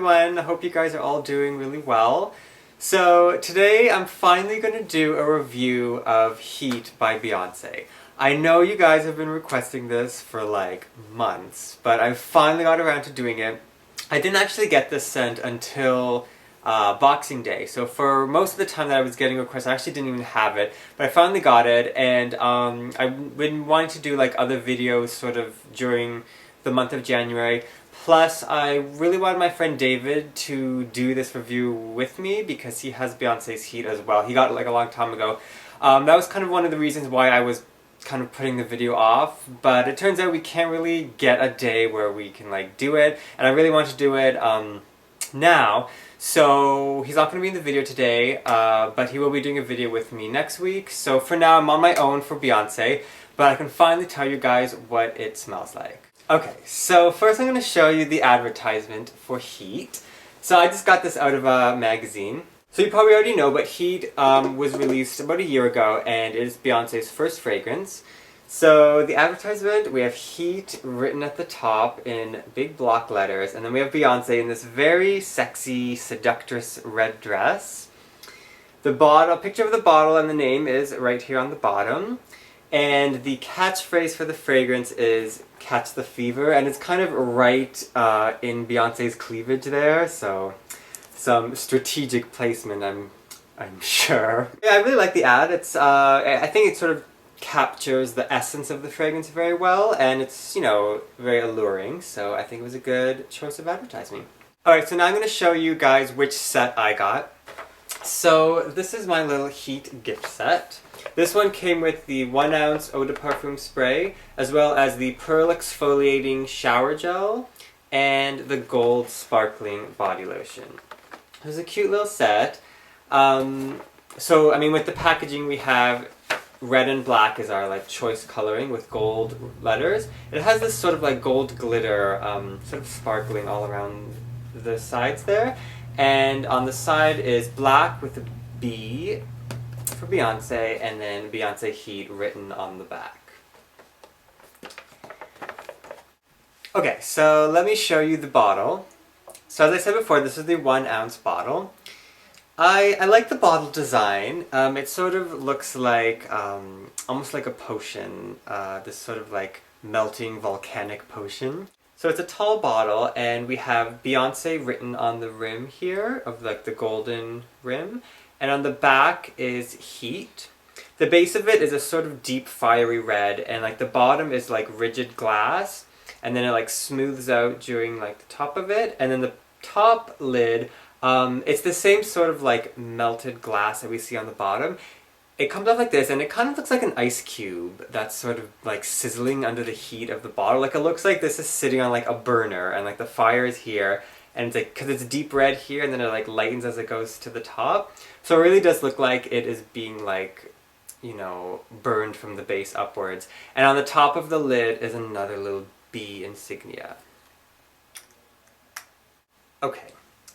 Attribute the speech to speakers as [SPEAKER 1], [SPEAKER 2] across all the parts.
[SPEAKER 1] everyone! I hope you guys are all doing really well. So today I'm finally going to do a review of Heat by Beyonce. I know you guys have been requesting this for like months, but I finally got around to doing it. I didn't actually get this sent until Boxing Day, so for most of the time that I was getting requests I actually didn't even have it, but I finally got it, and I've been wanting to do like other videos sort of during the month of January. Plus, I really wanted my friend David to do this review with me because he has Beyonce's Heat as well. He got it like a long time ago. That was kind of one of the reasons why I was kind of putting the video off, but it turns out we can't really get a day where we can like do it, and I really want to do it now. So he's not going to be in the video today, but he will be doing a video with me next week. So for now I'm on my own for Beyonce, but I can finally tell you guys what it smells like. Okay, so first I'm going to show you the advertisement for Heat. So I just got this out of a magazine. So you probably already know, but Heat was released about a year ago, and it is Beyonce's first fragrance. So the advertisement, we have Heat written at the top in big block letters, and then we have Beyonce in this very sexy, seductress red dress. The bottle, picture of the bottle and the name is right here on the bottom. And the catchphrase for the fragrance is "Catch the Fever," and it's kind of right in Beyonce's cleavage there, so some strategic placement, I'm sure. Yeah, I really like the ad. It's I think it sort of captures the essence of the fragrance very well, and it's, you know, very alluring, so I think it was a good choice of advertising. Alright, so now I'm going to show you guys which set I got. So this is my little Heat gift set. This one came with the 1 ounce Eau de Perfume spray, as well as the Pearl Exfoliating Shower Gel, and the Gold Sparkling Body Lotion. It was a cute little set. So, I mean, with the packaging we have red and black is our like choice coloring with gold letters. It has this sort of like gold glitter, sort of sparkling all around the sides there. And on the side is black with a B for Beyonce, and then Beyonce Heat written on the back. Okay, so let me show you the bottle. So as I said before, this is the 1 ounce bottle. I like the bottle design. It sort of looks like, almost like a potion, this sort of like melting volcanic potion. So it's a tall bottle, and we have Beyonce written on the rim here, of like the golden rim, and on the back is Heat. The base of it is a sort of deep fiery red, and like the bottom is like rigid glass, and then it like smooths out during like the top of it, and then the top lid, it's the same sort of like melted glass that we see on the bottom. It comes off like this, and it kind of looks like an ice cube that's sort of like sizzling under the heat of the bottle. Like it looks like this is sitting on like a burner, and like the fire is here, and it's like, because it's deep red here, and then it like lightens as it goes to the top. So it really does look like it is being like, you know, burned from the base upwards. And on the top of the lid is another little bee insignia. Okay.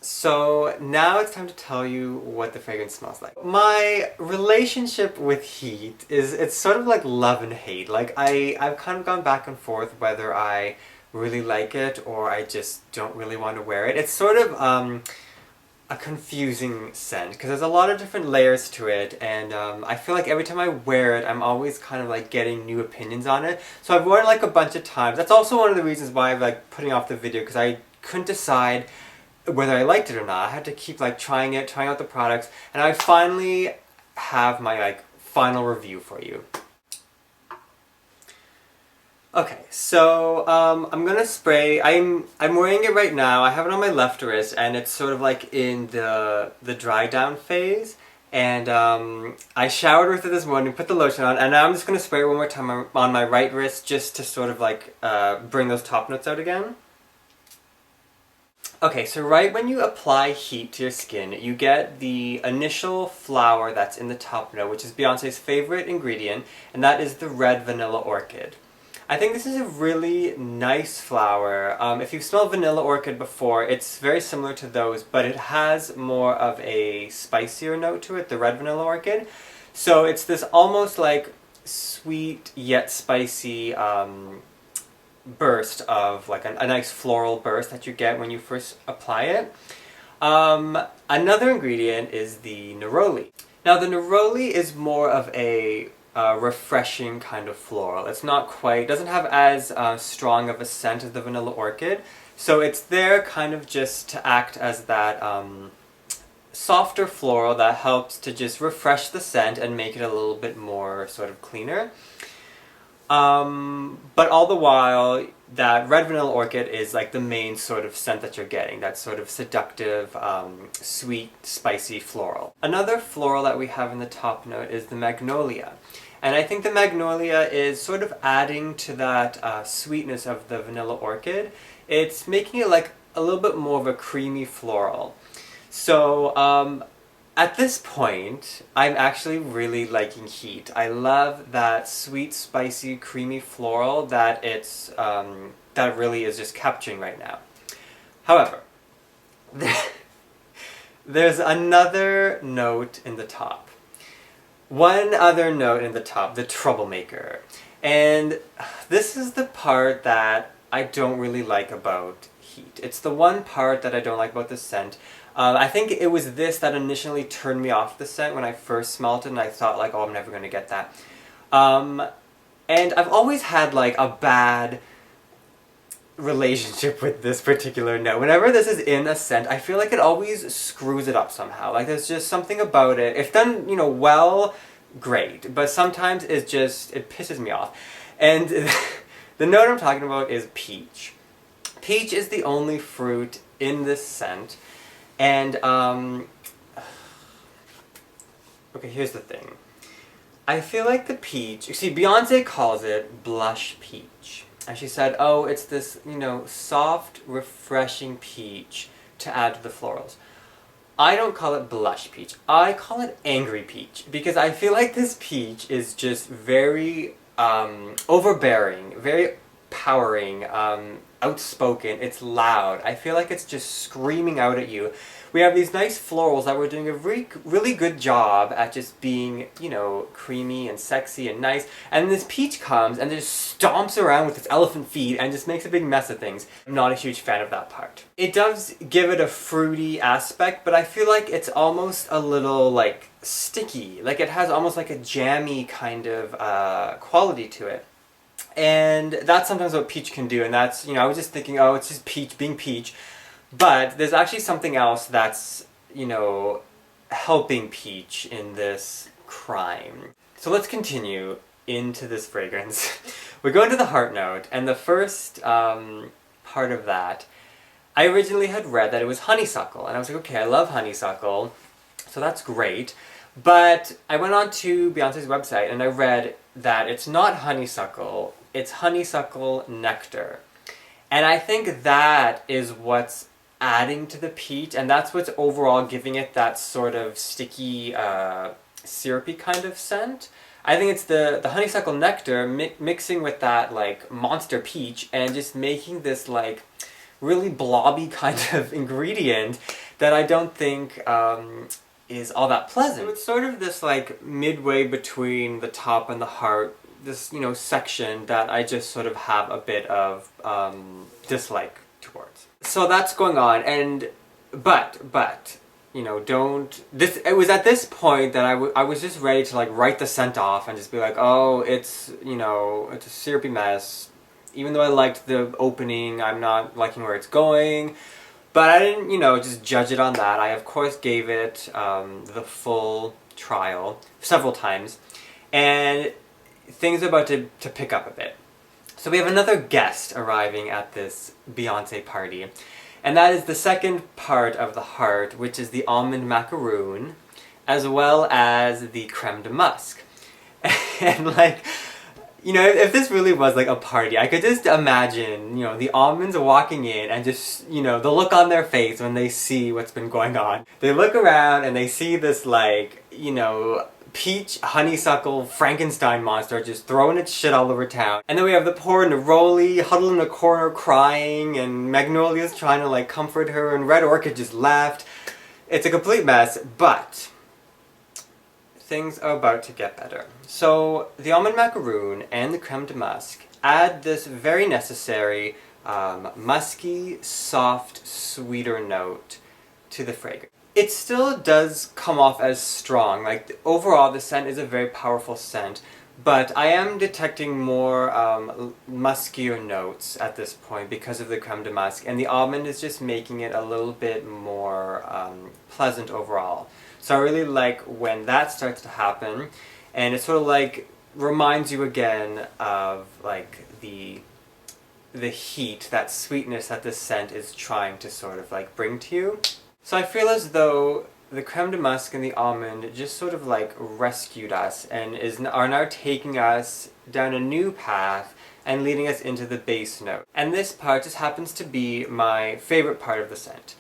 [SPEAKER 1] So now it's time to tell you what the fragrance smells like. My relationship with Heat is, it's sort of like love and hate. Like I've kind of gone back and forth whether I really like it or I just don't really want to wear it. It's sort of a confusing scent because there's a lot of different layers to it, and I feel like every time I wear it I'm always kind of like getting new opinions on it. So I've worn it like a bunch of times. That's also one of the reasons why I'm like putting off the video, because I couldn't decide whether I liked it or not. I had to keep like trying out the products, and I finally have my like final review for you. Okay, so I'm gonna spray. I'm wearing it right now. I have it on my left wrist, and it's sort of like in the dry down phase. And I showered with it this morning, put the lotion on, and now I'm just gonna spray it one more time on my right wrist just to sort of like bring those top notes out again. Okay, so right when you apply Heat to your skin, you get the initial flower that's in the top note, which is Beyonce's favorite ingredient, and that is the red vanilla orchid. I think this is a really nice flower. If you've smelled vanilla orchid before, it's very similar to those, but it has more of a spicier note to it, the red vanilla orchid. So it's this almost like sweet yet spicy burst of like a nice floral burst that you get when you first apply it. Another ingredient is the Neroli. Now the Neroli is more of a refreshing kind of floral. It's not quite, doesn't have as strong of a scent as the vanilla orchid, so it's there kind of just to act as that softer floral that helps to just refresh the scent and make it a little bit more sort of cleaner. But all the while, that red vanilla orchid is like the main sort of scent that you're getting, that sort of seductive, sweet, spicy floral. Another floral that we have in the top note is the magnolia. And I think the magnolia is sort of adding to that sweetness of the vanilla orchid. It's making it like a little bit more of a creamy floral. So at this point, I'm actually really liking Heat. I love that sweet, spicy, creamy floral that it's that really is just capturing right now. However, there's another note in the top. One other note in the top, the troublemaker. And this is the part that I don't really like about Heat. It's the one part that I don't like about the scent. I think it was this that initially turned me off the scent when I first smelled it, and I thought like, oh, I'm never going to get that. And I've always had like a bad relationship with this particular note. Whenever this is in a scent, I feel like it always screws it up somehow. Like there's just something about it. If done, you know, well, great. But sometimes it pisses me off. And the note I'm talking about is peach. Peach is the only fruit in this scent. And, okay, here's the thing. I feel like the peach, you see, Beyonce calls it blush peach. And she said, oh, it's this, you know, soft, refreshing peach to add to the florals. I don't call it blush peach. I call it angry peach. Because I feel like this peach is just very, overbearing, very powering, outspoken, it's loud. I feel like it's just screaming out at you. We have these nice florals that we're doing a really good job at just being, you know, creamy and sexy and nice. And this peach comes and just stomps around with its elephant feet and just makes a big mess of things. I'm not a huge fan of that part. It does give it a fruity aspect, but I feel like it's almost a little, like, sticky. Like, it has almost like a jammy kind of quality to it. And that's sometimes what peach can do, and that's, you know, I was just thinking, oh, it's just peach being peach. But there's actually something else that's, you know, helping peach in this crime. So let's continue into this fragrance. We go into the heart note, and the first part of that, I originally had read that it was honeysuckle, and I was like, okay, I love honeysuckle, so that's great. But I went on to Beyonce's website, and I read that it's not honeysuckle, it's honeysuckle nectar. And I think that is what's adding to the peach, and that's what's overall giving it that sort of sticky, syrupy kind of scent. I think it's the honeysuckle nectar mixing with that, like, monster peach and just making this, like, really blobby kind of ingredient that I don't think is all that pleasant. So it's sort of this, like, midway between the top and the heart, this, you know, section that I just sort of have a bit of dislike towards. So that's going on, and but you know, it was at this point that I was just ready to, like, write the scent off and just be like, oh, it's, you know, it's a syrupy mess. Even though I liked the opening, I'm not liking where it's going. But I didn't, you know, just judge it on that. I, of course, gave it the full trial several times. And things are about to pick up a bit. So we have another guest arriving at this Beyonce party. And that is the second part of the heart, which is the almond macaroon, as well as the creme de musk. And, like, you know, if this really was like a party, I could just imagine, you know, the almonds walking in and just, you know, the look on their face when they see what's been going on. They look around and they see this, like, you know, peach, honeysuckle, Frankenstein monster just throwing its shit all over town. And then we have the poor Neroli huddled in a corner crying, and Magnolia's trying to, like, comfort her, and Red Orchid just left. It's a complete mess, but things are about to get better. So the almond macaroon and the creme de musk add this very necessary musky, soft, sweeter note to the fragrance. It still does come off as strong. Like, overall, the scent is a very powerful scent, but I am detecting more muskier notes at this point because of the creme de musc, and the almond is just making it a little bit more pleasant overall. So I really like when that starts to happen, and it sort of like reminds you again of like the heat, that sweetness that this scent is trying to sort of like bring to you. So I feel as though the creme de musc and the almond just sort of like rescued us and are now taking us down a new path and leading us into the base note. And this part just happens to be my favorite part of the scent.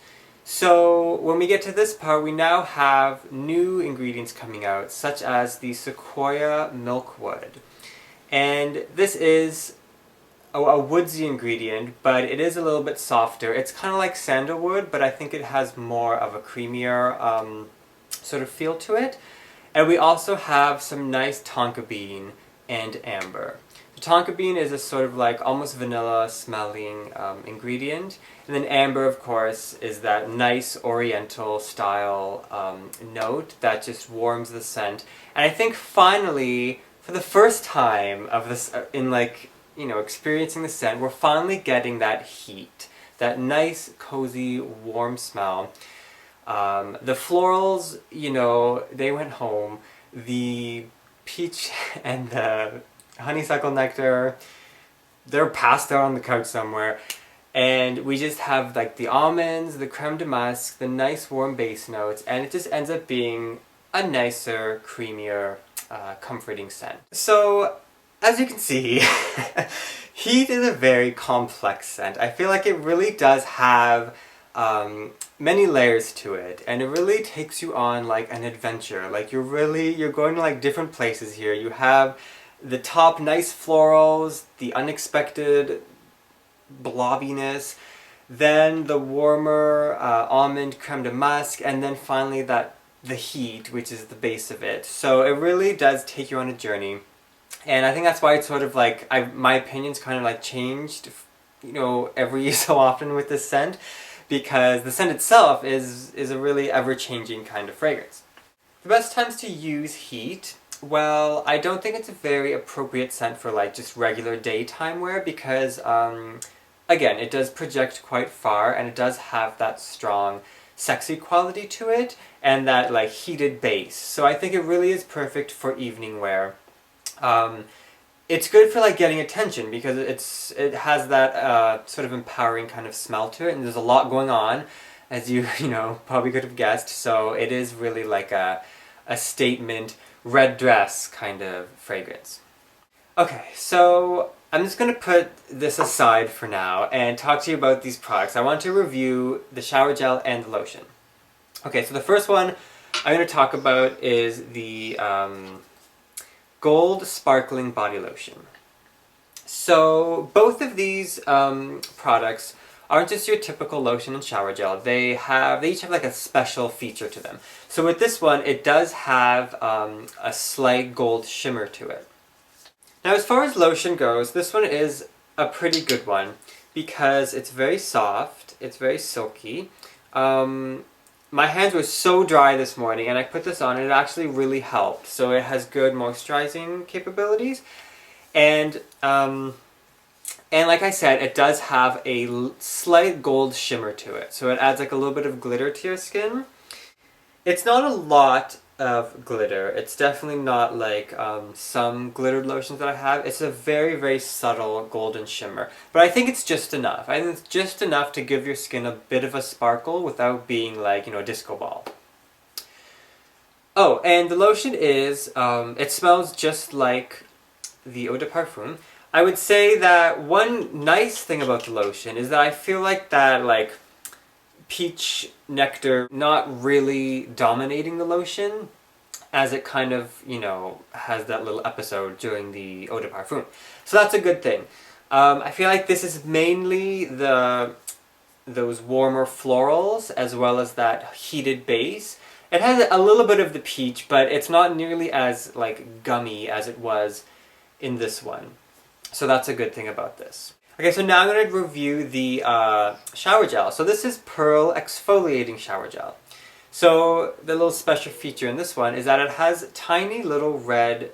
[SPEAKER 1] So when we get to this part, we now have new ingredients coming out, such as the Sequoia Milkwood. And this is a woodsy ingredient, but it is a little bit softer. It's kind of like sandalwood, but I think it has more of a creamier sort of feel to it. And we also have some nice tonka bean and amber. The tonka bean is a sort of like almost vanilla smelling ingredient. And then amber, of course, is that nice oriental style note that just warms the scent. And I think finally, for the first time of this, in like, you know, experiencing the scent, we're finally getting that heat, that nice, cozy, warm smell. The florals, you know, they went home. The peach and the honeysuckle nectar, they're passed out on the couch somewhere. And we just have like the almonds, the creme de musc, the nice warm base notes, and it just ends up being a nicer, creamier, comforting scent. So, as you can see, heat is a very complex scent. I feel like it really does have many layers to it, and it really takes you on like an adventure. Like you're going to like different places here. You have the top nice florals, the unexpected blobbiness, then the warmer almond creme de musc, and then finally the heat, which is the base of it. So it really does take you on a journey. And I think that's why it's sort of like, my opinion's kind of like changed, you know, every so often with this scent, because the scent itself is a really ever-changing kind of fragrance. The best times to use heat, well, I don't think it's a very appropriate scent for like just regular daytime wear because, again, it does project quite far and it does have that strong, sexy quality to it and that like heated base. So I think it really is perfect for evening wear. It's good for like getting attention because it has that sort of empowering kind of smell to it, and there's a lot going on, as you know probably could have guessed. So it is really like a statement red dress kind of fragrance. Okay, so I'm just gonna put this aside for now and talk to you about these products. I want to review the shower gel and the lotion. Okay, so the first one I'm gonna talk about is the Gold Sparkling Body Lotion. So both of these products aren't just your typical lotion and shower gel. They each have like a special feature to them. So with this one, it does have a slight gold shimmer to it. Now as far as lotion goes, this one is a pretty good one because it's very soft, it's very silky. My hands were so dry this morning and I put this on and it actually really helped. So it has good moisturizing capabilities. And like I said, it does have a slight gold shimmer to it. So it adds like a little bit of glitter to your skin. It's not a lot of glitter. It's definitely not like some glittered lotions that I have. It's a very, very subtle golden shimmer. But I think it's just enough. I think it's just enough to give your skin a bit of a sparkle without being like, you know, a disco ball. Oh, and the lotion is, it smells just like the eau de parfum. I would say that one nice thing about the lotion is that I feel like that like peach nectar not really dominating the lotion as it kind of, you know, has that little episode during the eau de parfum. So that's a good thing. I feel like this is mainly those warmer florals as well as that heated base. It has a little bit of the peach, but it's not nearly as like gummy as it was in this one. So that's a good thing about this. Okay, so now I'm going to review the shower gel. So this is Pearl Exfoliating Shower Gel. So the little special feature in this one is that it has tiny little red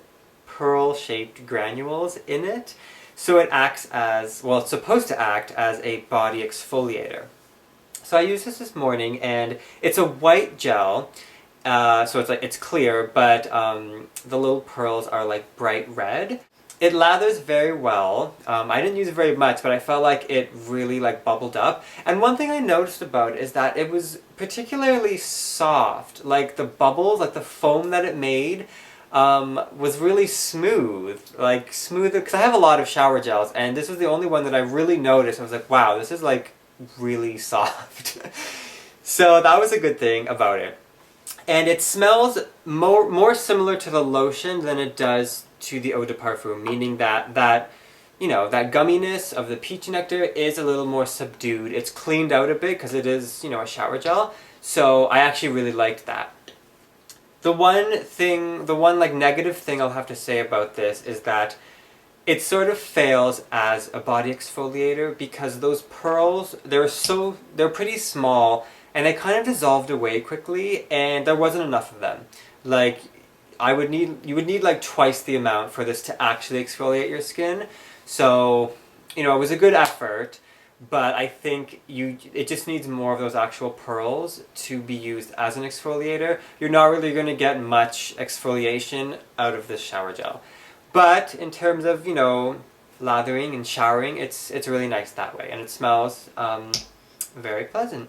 [SPEAKER 1] pearl-shaped granules in it. So it acts as, well, it's supposed to act as a body exfoliator. So I used this morning, and it's a white gel. So it's clear, but the little pearls are like bright red. It lathers very well. I didn't use it very much, but I felt like it really like bubbled up. And one thing I noticed about it is that it was particularly soft. Like the bubbles, like the foam that it made, was really smooth. Like smoother, because I have a lot of shower gels, and this was the only one that I really noticed. I was like, wow, this is like really soft. So that was a good thing about it. And it smells more similar to the lotion than it does to the eau de parfum, meaning that that gumminess of the peach nectar is a little more subdued. It's cleaned out a bit because it is, a shower gel. So I actually really liked that. The one like negative thing I'll have to say about this is that it sort of fails as a body exfoliator because those pearls, they're pretty small, and they kind of dissolved away quickly, and there wasn't enough of them. Like, you would need like twice the amount for this to actually exfoliate your skin. So, it was a good effort, but I think it just needs more of those actual pearls to be used as an exfoliator. You're not really going to get much exfoliation out of this shower gel. But in terms of, lathering and showering, it's really nice that way, and it smells very pleasant.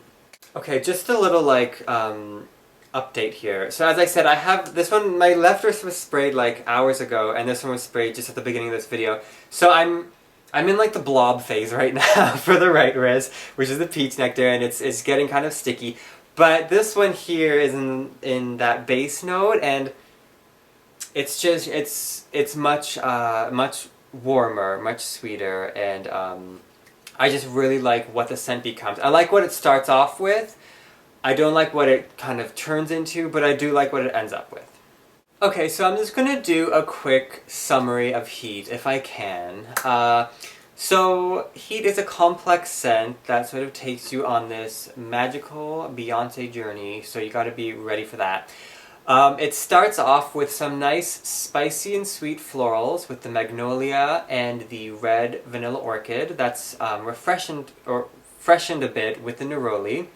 [SPEAKER 1] Okay, just a little update here. So as I said, I have this one, my left wrist was sprayed like hours ago, and this one was sprayed just at the beginning of this video. So I'm in like the blob phase right now for the right wrist, which is the peach nectar, and it's getting kind of sticky. But this one here is in that base note, and it's just it's much warmer, much sweeter, and I just really like what the scent becomes. I like what it starts off with. I don't like what it kind of turns into, but I do like what it ends up with. Okay, so I'm just gonna do a quick summary of Heat, if I can. So Heat is a complex scent that sort of takes you on this magical Beyonce journey, so you gotta be ready for that. It starts off with some nice spicy and sweet florals with the magnolia and the red vanilla orchid. That's freshened a bit with the neroli.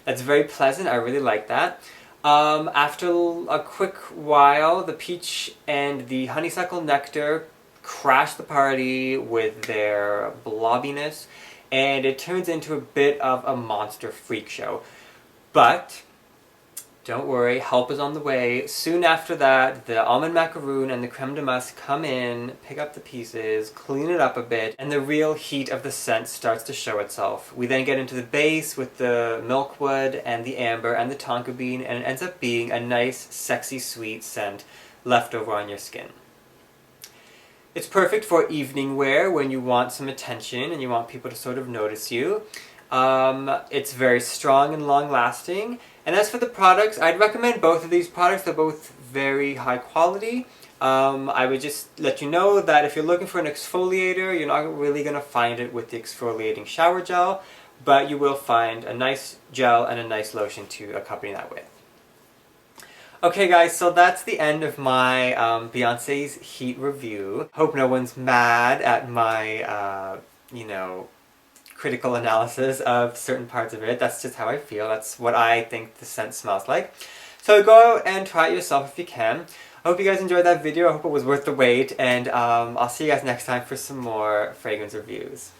[SPEAKER 1] That's very pleasant. I really like that. After a quick while, the peach and the honeysuckle nectar crash the party with their blobbiness, and it turns into a bit of a monster freak show. But don't worry, help is on the way. Soon after that, the almond macaroon and the creme de musk come in, pick up the pieces, clean it up a bit, and the real heat of the scent starts to show itself. We then get into the base with the milkwood and the amber and the tonka bean, and it ends up being a nice, sexy, sweet scent left over on your skin. It's perfect for evening wear when you want some attention and you want people to sort of notice you. It's very strong and long-lasting. And as for the products, I'd recommend both of these products. They're both very high quality. I would just let you know that if you're looking for an exfoliator, you're not really going to find it with the exfoliating shower gel, but you will find a nice gel and a nice lotion to accompany that with. Okay guys, so that's the end of my Beyonce's Heat review. Hope no one's mad at my, critical analysis of certain parts of it. That's just how I feel. That's what I think the scent smells like. So go out and try it yourself if you can. I hope you guys enjoyed that video. I hope it was worth the wait, and I'll see you guys next time for some more fragrance reviews.